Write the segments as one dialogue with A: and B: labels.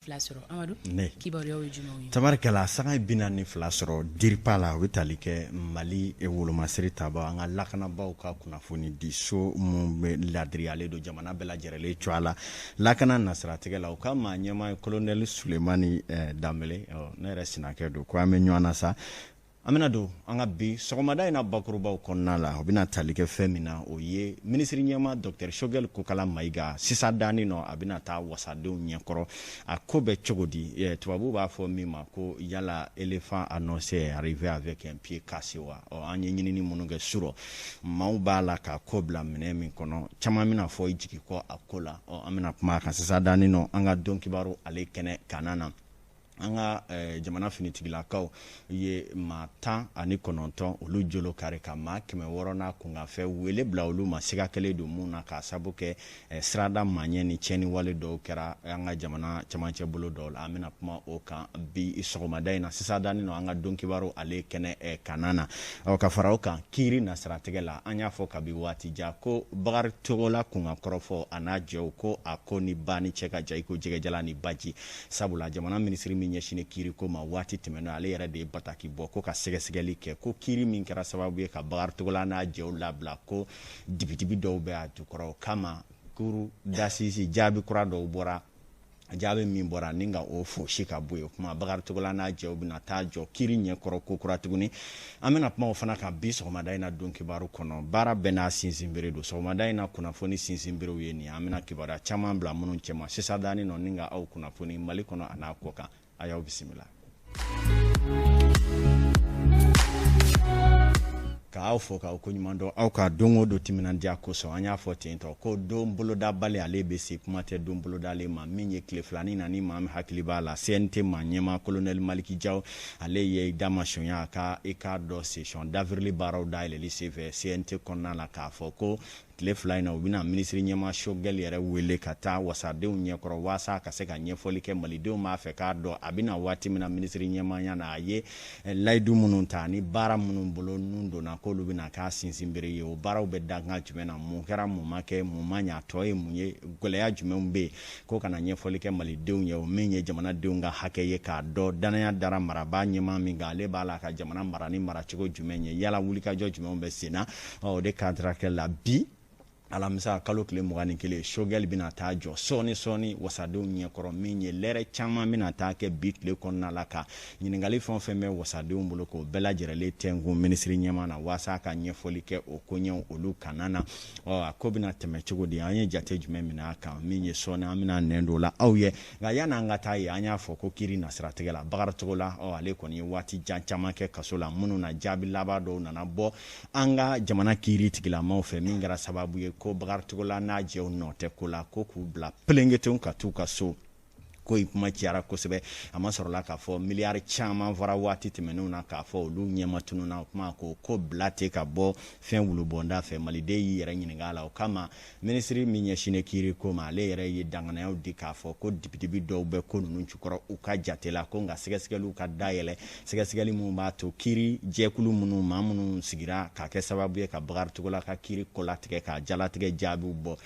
A: Flasoro Amadou
B: kibaruya
A: o jumaw
B: tabarkala sanga binani flasoro diripa la o tali kɛ Mali wolomasiri taba an ka lakanabaw ka kunnafoni di so mun bɛ ladiriale do jamana bɛɛ lajɛrɛlen cogoya la lakana nasiratigɛ la o ka maa ɲɛmaa colonel Sulemani Dambele ne yɛrɛ sinakɛ do ko an bɛ ɲɔgɔn na sa an bɛna don an ka bi sɔgɔmada in na bakurubaw kɔnɔna la o bɛna tali kɛ fɛn min na o ye minisiri ɲɛmaa Dr Choguel Kokala Mayiga sisan dani nɔ a bɛna taa wasadenw ɲɛkɔrɔ a ko bɛ cogo di tubabu b'a fɔ min ma ko yala éléphant annoncé arrivé avec un pied cassé wa an ye ɲinini minnu kɛ surɔ maaw b'a la ka ko bila minɛ min kɔnɔ caman bɛna fɔ i jigi kɔ a ko la an bɛna kuma a kan sisan dani nɔ an ka don kibaru ale kɛnɛ kanan na an ka jamana finitigilakaw ye maa 19 olu jolo kari ka maa 600 na kungafɛ wele bila olu ma siga kelen don mun na ka sabu kɛ sirada maɲɛ ni cɛni wale dɔw kɛra an ka jamana camancɛ bolo dɔw la an bɛna kuma o kan bi sɔgɔmada in na sisan dani no an ka don kibaru ale kɛnɛ kanan na ka fara o kan kiri nasiratigɛ la an y'a fɔ kabi waati ja ko Bakari Togola kunga kɔrɔfɔ a n'a jɛw ko a ko ni ba ni cɛ ka ja iko jɛgɛjala ni baji sabula jamana minisiri min ɲɛsinen kiri ko ma waati tɛmɛna ale yɛrɛ de ye bataki bɔ ko ka sɛgɛsɛgɛli kɛ ko kiri min kɛra sababu ye ka Bakari Togola n'a jɛw labila ko dibidibi dɔw bɛ a jukɔrɔ kama kuru dasisi jaabi kura dɔw bɔra jaabi min bɔra ni ka o fosi ka bɔ ye kuma Bakari Togola n'a jɛw bɛna taa jɔ kiri ɲɛkɔrɔ ko kura tuguni an bɛna kuma o fana kan bi sɔgɔmada in na don kibaru kɔnɔ baara bɛɛ n'a sinsinbere don sɔgɔmada in na kunnafoni sinsinberew ye nin an bɛna kibaruya caman bila minnu cɛma sisan dani nɔ ni ka aw kunnafoni Mali kɔnɔ a n'a kɔ kan a y'aw bisimila k'aw fɔ k'aw ko ɲuman dɔn aw ka don o don timinandiya kosɔn an y'a fɔ ten tɔ ko don bolodabali ale bɛ se kuma tɛ don bolodale ma min ye tile filanin na ni maa min hakili b'a la CNT maa ɲɛmaa colonel Maliki Jaw ale ye damasɔnya ka i k'a dɔn session d'avril baaraw dayɛlɛli senfɛ CNT kɔnɔna la k'a fɔ ko tile fila in na u bɛna minisiri ɲɛmaa Choguel yɛrɛ wele ka taa wasadenw ɲɛkɔrɔ waasa ka se ka ɲɛfɔli kɛ malidenw b'a fɛ k'a dɔn a bɛna waati min na minisiri ɲɛmaaya na a ye layidu minnu ta ni baara minnu bolo nun donna k'olu bɛna k'a sinsinbere ye o baaraw bɛ dankan jumɛn na mun kɛra mun ma kɛ mun ma ɲɛ a tɔ ye mun ye gɛlɛya jumɛnw bɛ yen ko kana ɲɛfɔli kɛ malidenw ye o min ye jamanadenw ka hakɛ ye k'a dɔn danaya dara marabaa ɲɛmaa min kan ale b'a la ka jamana mara ni maracogo jumɛn ye yala wulikajɔ jumɛnw bɛ sen na o de cadre kɛ la bi alamisa kalo tile 21 Choguel bɛna taa jɔ sɔɔni wasadenw ɲɛkɔrɔ min ye lɛrɛ caman bɛna taa kɛ bi tile kɔnɔna la ka ɲininkali fɛn o fɛn bɛ wasadenw bolo k'o bɛɛ lajɛrɛlen tɛngun minisiri ɲɛmaa na waasa ka ɲɛfɔli kɛ o koɲɛw olu kana na a ko bɛna tɛmɛ cogo di an ye jate jumɛn minɛ a kan min ye sɔɔni an bɛna nɛn don la aw ye nka yanni an ka taa ye an y'a fɔ ko kiri nasiratigɛ la Bakari Togola ale kɔni ye waati jan caman kɛ kaso la minnu na jaabi laban dɔw nana bɔ an ka jamana kiri tigilamaw fɛ min kɛra sababu ye ko Bakari Togola n'a jɛw nɔ tɛ ko la ko k'u bila pelengetenw ka t'u ka so ko in kuma cayara kosɛbɛ a ma sɔrɔla k'a fɔ miliyari caman fara waati tɛmɛnenw na k'a fɔ olu ɲɛma tununa o kuma ko bila ten ka bɔ fɛn wulubɔnda fɛ maliden y'i yɛrɛ ɲininka la o kama minisiri min ɲɛsinnen kiri ko ma ale yɛrɛ ye danganayaw di k'a fɔ ko dibidibi dɔw bɛ ko ninnu jukɔrɔ u ka jate la ko nka sɛgɛsɛgɛliw ka dayɛlɛ sɛgɛsɛgɛli minnu b'a to kiri jɛkulu minnu maa minnu sigira k'a kɛ sababu ye ka Bakari Togola ka kiri kɔlatigɛ ka jalatigɛ jaabiw bɔ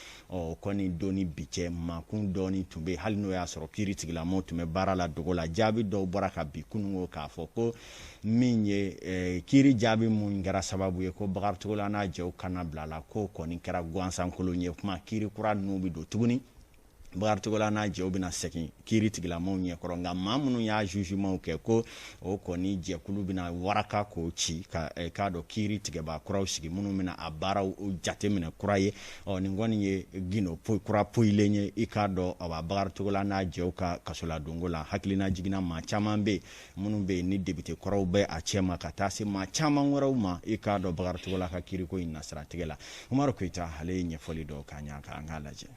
B: kɔni doni bi cɛ makun dɔɔni tun bɛ hali n'o y'a sɔrɔ kiri tigilamaw tun bɛ baara la dogo la jaabi dɔw bɔra ka bi kunungo k'a fɔ ko min ye kiri jaabi mun kɛra sababu ye ko Bakari Togola n'a jɛw kana bila la ko kɔni kɛra gansankolon ye kuma kiri kura ninnu bɛ don tuguni Bakari Togola n'a jɛw bɛna segin kiri tigilamaw ɲɛkɔrɔ nka maa minnu y'a jugementw kɛ ko o kɔni jɛkulu bɛna waraka k'o ci k'a dɔn kiri tigɛbaa kuraw sigi minnu bɛna a baaraw jate minɛ kura ye nin kɔni ye gindo kura poyilen ye i k'a dɔn Bakari Togola n'a jɛw ka kasoladonko la hakilina jiginna maa caman bɛ yen minnu bɛ yen ni député kɔrɔw bɛ a cɛ ma ka taa se maa caman wɛrɛw ma i k'a dɔn Bakari Togola ka kiriko in nasiratigɛ la Umaru Koyita ale ye ɲɛfɔli dɔw k'a ɲɛ kan an k'a lajɛ.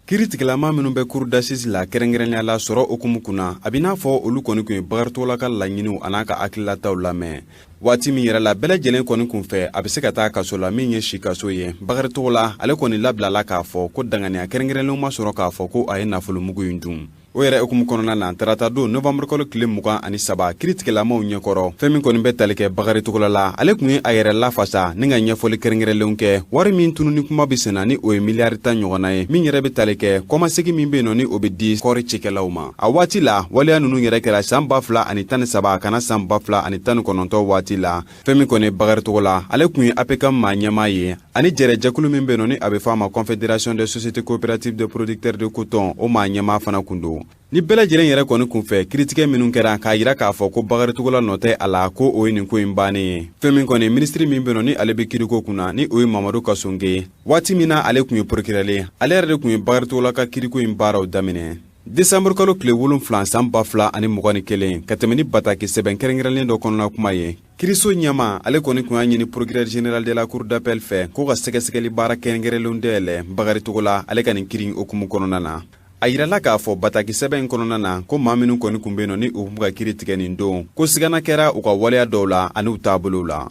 C: Kiritigilama minnu bɛ cour d'assises la kɛrɛnkɛrɛnnenya la sɔrɔ okumu kunna a bɛ n'a fɔ olu kɔni kun ye Bakari Togola ka laɲiniw a n'a ka hakililataw lamɛn waati min yɛrɛ la bɛɛ lajɛlen kɔni kun fɛ a bɛ se ka taa kaso la min ye si kaso ye Bakari Togola ale kɔni labilala k'a fɔ ko danganiya kɛrɛnkɛrɛnnenw ma sɔrɔ k'a fɔ ko a ye nafolo mugu in dun o yɛrɛ hukumu kɔnɔna na tarata don novembre kalo tile 23 kiiritigɛlamaw ɲɛkɔrɔ fɛn min kɔni bɛ tali kɛ Bakari Togola la ale kun ye a yɛrɛ lafasa ni ka ɲɛfɔli kɛrɛnkɛrɛnlenw kɛ wari min tununi kuma bɛ senna ni o ye miliyari 10 ɲɔgɔnna ye min yɛrɛ bɛ tali kɛ kɔmasegi min bɛ yen nɔ ni o bɛ di kɔɔri cikɛlaw ma a waati la waleya ninnu yɛrɛ kɛra san 2013 kana san 2019 waati la fɛn min kɔni Bakari Togola ale kun ye APK maa ɲɛmaa ye ani jɛrɛjɛkulu min bɛ yen nɔ ni a bɛ fɔ a ma Confédération des sociétés coopératives de producteurs de coton o maa ɲɛmaa fana kun don ni bɛɛ lajɛlen yɛrɛ kɔni kunfɛ kiiritigɛ minnu kɛra k'a yira k'a fɔ ko Bakari Togola nɔ tɛ a la ko o ye nin ko in bannen ye fɛn min kɔni ministiri min bɛ yen nɔ ni ale bɛ kiiriko kunna ni o ye Mamadu Kasonge waati min na ale kun ye procureur ale yɛrɛ de kun ye Bakari Togola ka kiiriko in baaraw daminɛ décembre kalo tile 7 san 2021 ka tɛmɛ ni bataki sɛbɛn kɛrɛnkɛrɛnlen dɔ kɔnɔna kuma ye kiiriso ɲɛma ale kɔni kun y'a ɲini procureur général de la cour d'appel fɛ k'o ka sɛgɛsɛgɛli baara kɛrɛnkɛrɛnlenw dayɛlɛ Bakari Togola ale ka nin kiiri in hukumu kɔnɔna na a yirala k'a fɔ bataki sɛbɛn kɔnɔna na ko maa minnu kɔni kun bɛ yen nɔ ni u ka kiiri tigɛ nin don ko sigana kɛra u ka waleya dɔw la ani u taabolow la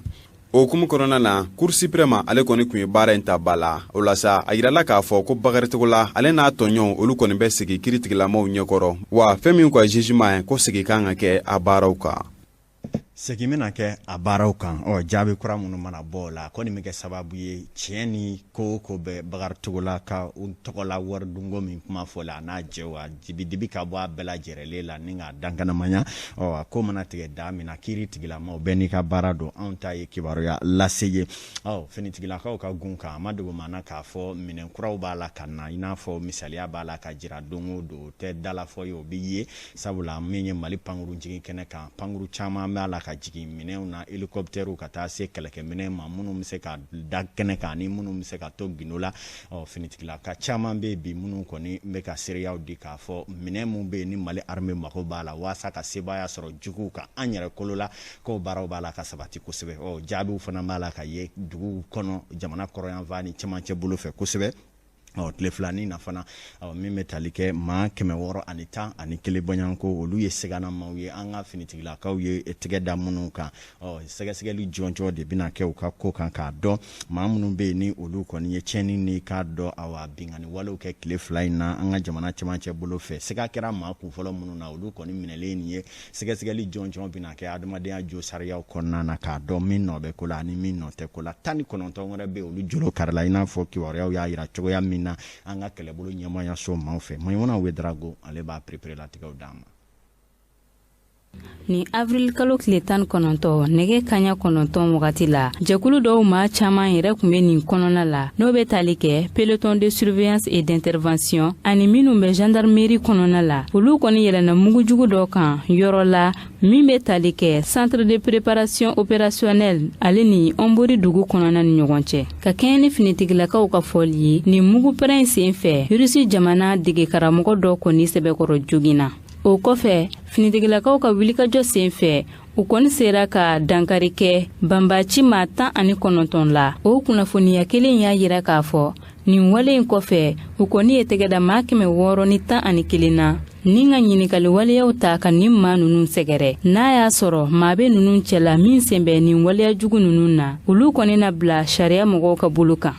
C: o hukumu kɔnɔna na Cour suprême ale kɔni kun ye baara in ta ba la o la sa a yirala k'a fɔ ko Bakari Togola ale n'a tɔɲɔgɔnw olu kɔni bɛ sigi kiiritigilamaw ɲɛkɔrɔ wa fɛn min ka jugement ye ko sigi kan ka kɛ a baaraw kan
B: segin bɛna kɛ a baaraw kan jaabi kura minnu mana bɔ o la kɔni bɛ kɛ sababu ye tiɲɛ ni ko ko bɛ Bakari Togola ka tɔgɔla wari dunko min kuma fɔ la a n'a jɛ wa dibi ka bɔ a bɛɛ lajɛrɛlen la ni k'a dankanamaya a ko mana tigɛ da min na kiiri tigilamaw bɛɛ n'i ka baara don anw ta ye kibaruya lase ye finitigilakaw ka gun kan a ma dogo maa na k'a fɔ minɛn kuraw b'a la ka na i n'a fɔ misaliya b'a la ka jira don o don o tɛ dalafɔ ye o bɛ ye sabula min ye Mali pankuru jigin kɛnɛ kan pankuru caman b'a la ka jigin minɛnw na hélicoptère ka taa se kɛlɛkɛminɛn ma minnu bɛ se ka da kɛnɛ kan ani minnu bɛ se ka to gindo la finitigilaka caman bɛ bi minnu kɔni bɛ ka seereyaw di k'a fɔ minɛn mun bɛ ni Mali armée mako b'a la waasa ka sebaaya sɔrɔ juguw kan an yɛrɛ kolo la ko baaraw b'a la ka sabati kosɛbɛ jaabiw fana b'a la ka ye duguw kɔnɔ jamana kɔrɔyanfan ni cɛmancɛ bolo fɛ kosɛbɛ tile filanin na fana min bɛ tali kɛ maa 610 ani kelen bɔɲanko olu ye seganamaw ye an ka finitigilakaw ye tɛgɛ da minnu kan sɛgɛsɛgɛli jɔnjɔ de bɛna kɛ u ka ko kan k'a dɔn maa minnu bɛ yen ni olu kɔni ye tiɲɛni ni k'a dɔn bingani walew kɛ tile fila in na an ka jamana cɛmancɛ bolo fɛ sɛgɛ kɛra maa kunfɔlɔ minnu na olu kɔni minɛlen nin ye sɛgɛsɛgɛli jɔnjɔ bɛna kɛ adamadenya jo sariyaw kɔnɔna na k'a dɔn min nɔ bɛ ko la ani min nɔ tɛ ko la 19 wɛrɛ bɛ olu jolo karila i n'a fɔ kibaruyaw y'a yira cogoya min na an ka kɛlɛbolo ɲɛmaya so maaw fɛ Mayimuna Wedrago ale b'a prépare latigɛw d'an ma
A: ni avril kalo tile 19 nɛgɛ kaɲa 9 wagati la jɛkulu dɔw maa caman yɛrɛ kun bɛ nin kɔnɔna la n'o bɛ tali kɛ peloton de surveillance et d'intervention ani minnu bɛ gendarmerie kɔnɔna la olu kɔni yɛlɛnna mugujugu dɔ kan yɔrɔ la min bɛ tali kɛ centre de préparation opérationnelle ale ni Ombori dugu kɔnɔna ni ɲɔgɔn cɛ ka kɛɲɛ ni finitigilakaw ka fɔli ye ni mugu pɛrɛn sen fɛ Rusi jamana dege karamɔgɔ dɔ kɔni sɛbɛkɔrɔ joginna o kɔfɛ finitigilakaw ka wulikajɔ sen fɛ u kɔni sera ka dankari kɛ banbaci maa 19 la o kunnafoniya kelen y'a yira k'a fɔ nin wale in kɔfɛ u kɔni ye tɛgɛda maa 611 na ni ka ɲinikali waleyaw ta ka nin maa ninnu sɛgɛrɛ n'a y'a sɔrɔ maa bɛ ninnu cɛla min sen bɛ nin waleya jugu ninnu na olu kɔni na bila sariya mɔgɔw ka bolo kan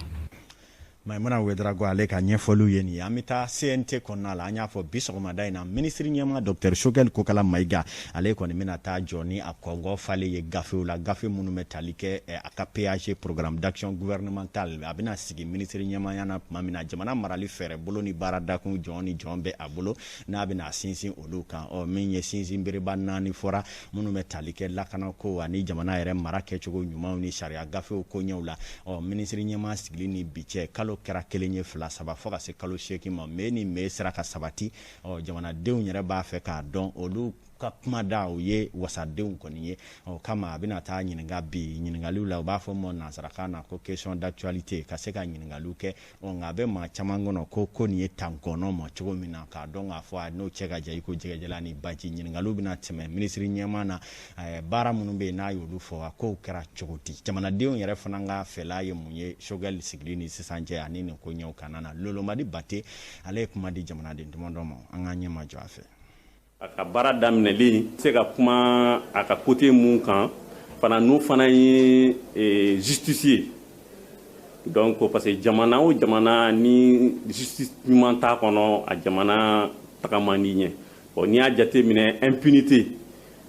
B: Mayimuna Wedrago ale ka ɲɛfɔliw ye nin an bɛ taa CNT kɔnɔna la an y'a fɔ bi sɔgɔmada in na minisiri ɲɛma Dr Choguel Kokala Mayiga ale kɔni bɛna taa jɔ ni a kɔngɔ falen ye gafew la gafe minnu bɛ tali kɛ a ka PAG programme d'action gouvernementale a bɛna sigi minisiri ɲɛmaya na tuma min na jamana marali fɛɛrɛ bolo ni baara dakun jɔn ni jɔn bɛ a bolo n'a bɛna sinsin olu kan min ye sinsin bereba 4 fɔra minnu bɛ tali kɛ lakanako ani jamana yɛrɛ mara kɛcogo ɲumanw ni sariya gafew ko ɲɛw la minisiri ɲɛma sigili ni bi cɛ kalo kɛra 1 2 3 fo ka se kalo 8 ma mais ni mais sera ka sabati jamanadenw yɛrɛ b'a fɛ k'a dɔn olu ka kuma da o ye wasadenw kɔni ye kama a bɛna taa ɲininka bi ɲininkaliw la u b'a fɔ mɔ nansarakan na ko question d'actualité ka se ka ɲininkaliw kɛ nka a bɛ maa caman kɔnɔ ko nin ye tankɔnɔ ma cogo min na k'a dɔn k'a fɔ n'o cɛ ka jan i ko jɛgɛjɛla ni baji ɲininkaliw bɛna tɛmɛ minisiri ɲɛma na baara minnu bɛ yen n'a y'olu fɔ k'o kɛra cogo di jamanadenw yɛrɛ fana ka fɛla ye mun ye Choguel sigili ni sisan cɛ ani nin ko ɲɛw kana na Lolomadi Bate ale ye kuma di jamanaden dɔmɔdɔ ma an ka ɲɛma jɔ a fɛ
D: a ka baara daminɛli se ka kuma a ka côté mun kan fana n'o fana ye justice ye donc parce que jamana o jamana ni justice ɲuman t'a kɔnɔ a jamana taga man di ɲɛ bon n'i y'a jate minɛ impunité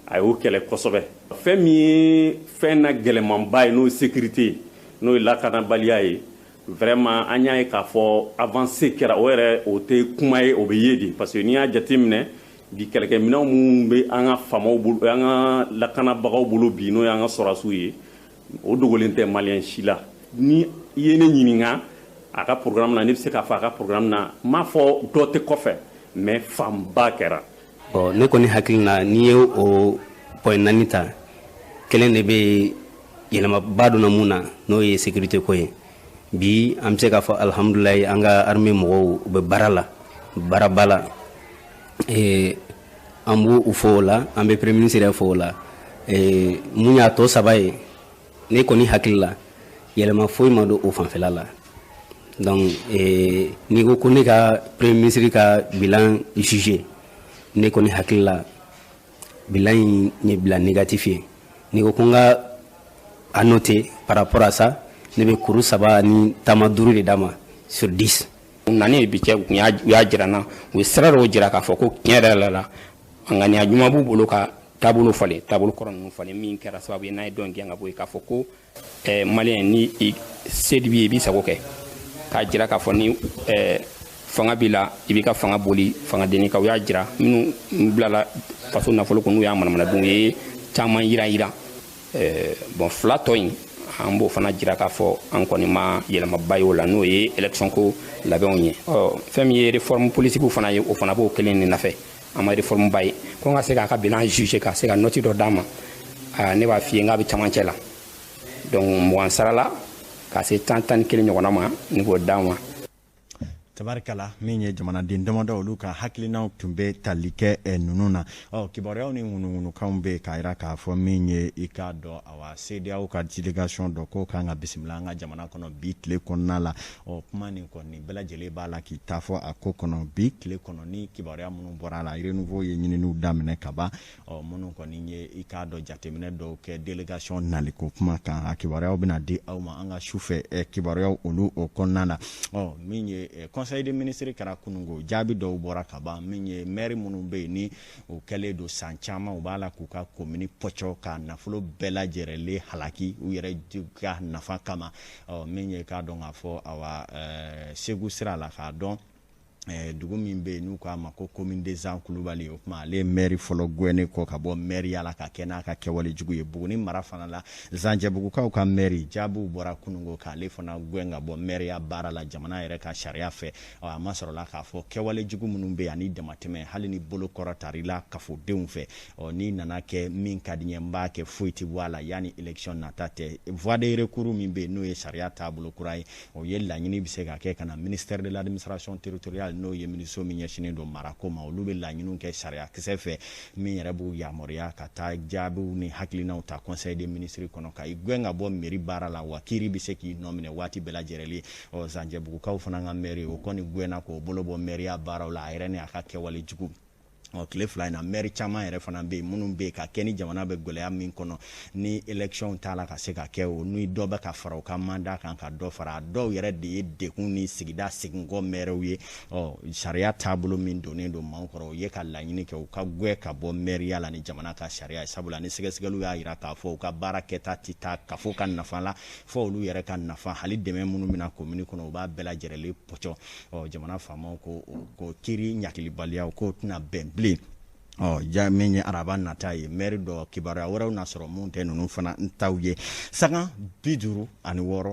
D: a y'o kɛlɛ kosɛbɛ fɛn min ye fɛn na gɛlɛmanba ye n'o ye sécurité n'o ye lakanabaliya ye vraiment an y'a ye k'a fɔ avancé kɛra o yɛrɛ o tɛ kuma ye o bɛ ye de parce que n'i y'a jate minɛ bi kɛlɛkɛminɛw minnu bɛ an ka faamaw bolo an ka lakanabagaw bolo bi n'o y'an ka sɔrɔdasiw ye o dogolen tɛ maliyɛn si la ni i ye ne ɲininka a ka programme na ne bɛ se k'a fɔ a ka programme na n m'a fɔ dɔ tɛ kɔfɛ mais fanba kɛra.
E: ne kɔni hakili na n'i ye o point 4 ta kelen de bɛ yɛlɛmaba donna mun na n'o ye sécurité ko ye bi an bɛ se k'a fɔ alhamdulilayi an ka armée mɔgɔw u bɛ baara la baaraba la an b'u fɔ o la an bɛ premier ministre yɛrɛ fɔ o la mun y'a tɔ saba ye ne kɔni hakili la yɛlɛma foyi ma don o fanfɛla la donc n'i ko ne ka premier ministre ka bilan jugé ne kɔni hakili la bilan in ye bilan négatif ye n'i ko n ka a noter par rapport à ça ne bɛ kuru 7 ni taama 5 de d'a ma sur 10.
F: nani bi cɛ u y'a jira na u ye sira dɔw jira k'a fɔ ko tiɲɛ yɛrɛ la an ŋaniya ɲuman b'u bolo ka taabolo falen taabolo kɔrɔ ninnu falen min kɛra sababu ye n'a ye dɔn gɛn ka bɔ yen k'a fɔ ko maliyɛn ni se b'i ye i b'i sago kɛ k'a jira k'a fɔ ni fanga b'i la i b'i ka fanga boli fangadenni kan u y'a jira minnu bilala faso nafolo kun n'u y'a manamanadun u ye caman yira bon fila tɔ in an b'o fana jira k'a fɔ an kɔni ma yɛlɛmaba ye o la n'o ye élection ko labɛnw ye fɛn min ye réforme politique fana ye o fana b'o kelen de nɔfɛ an ma réforme ba ye ko n ka se k'a ka bilan juger ka se ka note dɔ d'a ma ne b'a f'i ye n k'a bɛ camancɛ la donc 20 sara la ka se 11 ɲɔgɔnna ma ne b'o d'a ma.
B: tabarikala min ye jamanaden damadɔ olu ka hakilinaw tun bɛ tali kɛ ninnu na kibaruyaw ni ŋunuŋunukanw bɛ k'a jira k'a fɔ min ye i k'a dɔn awa CEDEAO ka délégation dɔ k'o kan ka bisimila an ka jamana kɔnɔ bi tile kɔnɔna la kuma nin kɔni bɛɛ lajɛlen b'a la k'i ta fɔ a ko kɔnɔ bi tile kɔnɔ ni kibaruya minnu bɔra a la renouveau ye ɲininiw daminɛ ka ban minnu kɔni ye i k'a dɔn jateminɛ dɔw kɛ délégation naliko kuma kan a kibaruyaw bɛna di aw ma an ka sufɛ kibaruyaw olu o kɔnɔna na min ye conseil des ministres kɛra kunungo jaabi dɔw bɔra ka ban min ye maire minnu bɛ yen ni o kɛlen don san caman u b'a la k'u ka commune pɔcɔ ka nafolo bɛɛ lajɛlen halaki u yɛrɛ ka nafa kama min ye k'a dɔn k'a fɔ awa Segu sira la k'a dɔn dugu min bɛ yen n'u k'a ma ko commune des Ans Kulubali o kuma ale maire fɔlɔ gɛnne kɔ ka bɔ maire la ka kɛ n'a ka kɛwale jugu ye Buguni mara fana la Zanjɛbugukaw ka maire jaabiw bɔra kunungo k'ale fana gɛn ka bɔ maire baara la jamana yɛrɛ ka sariya fɛ a ma sɔrɔla k'a fɔ kɛwale jugu minnu bɛ yen ani damatɛmɛ hali ni bolo kɔrɔ tarila kafodenw fɛ n'i nana kɛ min ka di n ye n b'a kɛ foyi tɛ bɔ a la yanni élection nata tɛ voie de recours min bɛ yen n'o ye sariya taabolo kura ye o ye laɲini bɛ se ka kɛ ka na ministère de l'administration territoriale n'o ye ministre min ɲɛsinnen don marako ma olu bɛ laɲiniw kɛ sariya kisɛ fɛ min yɛrɛ b'u yamaruya ka taa jaabiw ni hakilinaw ta conseil des ministres kɔnɔ ka i gɛn ka bɔ mairie baara la wa kiiri bɛ se k'i nɔ minɛ waati bɛɛ lajɛlen Zanjɛbugukaw fana ka maire o kɔni gɛnna k'o bolo bɔ mairie baaraw la a yɛrɛ ni a ka kɛwale jugu tile fila in na maire caman yɛrɛ fana bɛ yen minnu bɛ yen ka kɛ ni jamana bɛ gɛlɛya min kɔnɔ ni élection t'a la ka se ka kɛ o ni dɔ bɛ ka fara u ka mandat kan ka dɔ fara dɔw yɛrɛ de ye dekun ni sigida seginkɔ maires ye sariya taabolo min donnen don maaw kɔrɔ u ye ka laɲini kɛ u ka gɛn ka bɔ maire la ni jamana ka sariya ye sabula ni sɛgɛsɛgɛliw y'a jira k'a fɔ u ka baara kɛta tɛ taa kafo ka nafa la fɔ olu yɛrɛ ka nafa hali dɛmɛ minnu bɛna commune kɔnɔ u b'a bɛɛ lajɛlen pɔcɔ jamana faamaw ko kiiri ɲakilibaliya k'o tɛna bɛn bilen ja min ye araba nata ye maire dɔ kibaruya wɛrɛw na sɔrɔ mun tɛ ninnu fana n taw ye saga 56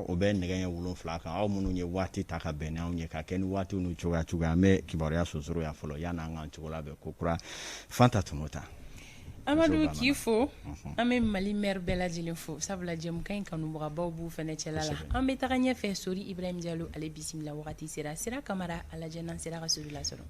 B: o bɛ nɛgɛ ɲɛ 7 kan aw minnu ye waati ta ka bɛn n'anw ye ka kɛ ni waatiw n'u cogoya an bɛ kibaruya sosoro yan fɔlɔ yan'an k'an cogo labɛn ko kura Fanta Tumota
G: Amadou k'i fo an bɛ Mali maire bɛɛ lajɛlen fo sabula jɛmukan in kanubagabaw b'u fɛnɛ cɛla la an bɛ taga ɲɛfɛ Sori Ibrahim Diallo ale bisimila wagati sera Sira Kamara a lajɛ n'an sera ka Sori lasɔrɔ